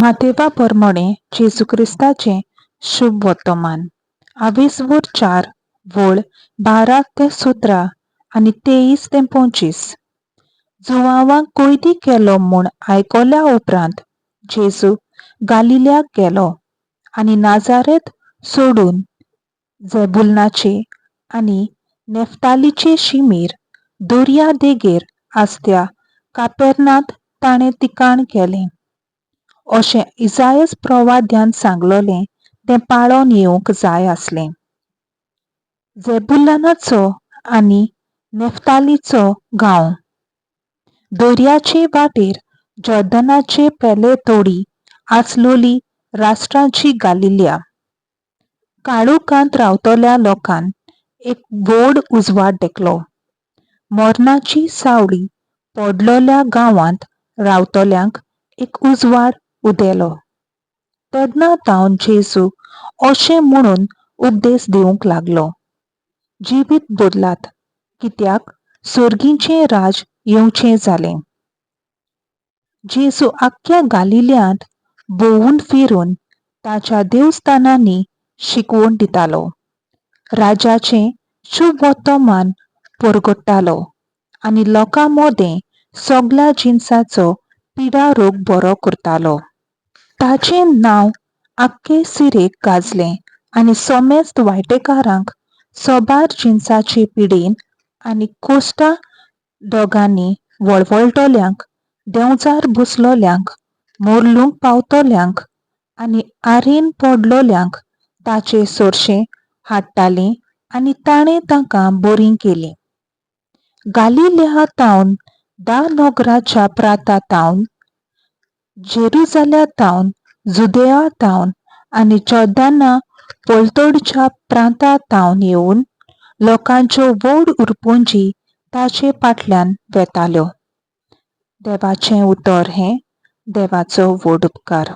महादेवा परमणे जेजू क्रिस्ताचे शुभ वर्तमान 24/4 वळ 12 ते 17 आणि 23 ते 25. जुवावांक कोयदी केलो म्हूण आयकल्या उपरांत जेजू गालिल्याक गेलो आनी नाजारेत सोडून जेबुलनाचे आनी नेफ्तालीचे शिमीर दर्या देगेर आसत्या कापेर्नात ताणें ठिकाण केलें. अशें इसायास प्रवाद्यान सांगलोलें तें पाळोन येवंक जाय आसलें. जेबुलनाचो आनी नेफ्तालीचो गांव दर्याचे वाटेर जॉर्दनाचे पेले तोडी आसलोली राष्ट्राची गालिल्या. काळोखांत रावतल्या लोकांक एक व्हड उजवाड देखलो. मरणाची सावळी पडलोल्या गांवांत रावतल्यांक एक उजवाड उदेलो. तेन्ना तावन जेजू अशें म्हणून उपदेश दिवंक लागलो, जिवीत बदलात, कित्याक सर्गीचें राज येवचें जालें. जेजू आख्ख्या गालिल्यांत भोंवून फिरून ताच्या देवस्थानांनी शिकवण दितालो, राजाचें शुभ वर्तमान परगट्टालो आनी लोकां मदें सगल्या जिनसाचो पिडा रोग बरो करतालो. ताचें नांव आख्खे सिरेक गाजलें आनी सोमेस्त वांटेकारांक सोबार जिनसाचे पिडेन आनी कोश्टा दोगांनी वळवळटल्यांक, देंवचार बसलोल्यांक, मोर्लूंक पावतल्यांक आनी आरेन पडलोल्यांक ताचें सोर्शें हाडटालीं आनी ताणें तांकां बरीं केलीं. गालिल्या तावन 10 नगराच्या प्रांता तावन, जेरुसालेम तावन, जुदेया तावन आनी जॉर्दाना पलतडच्या प्रांता तावन येवन लोकांच्यो व्हड उरपुंजी ताचे फाटल्यान वेताल्यो. देवाचें उतर हें देवाचो व्हड उपकार.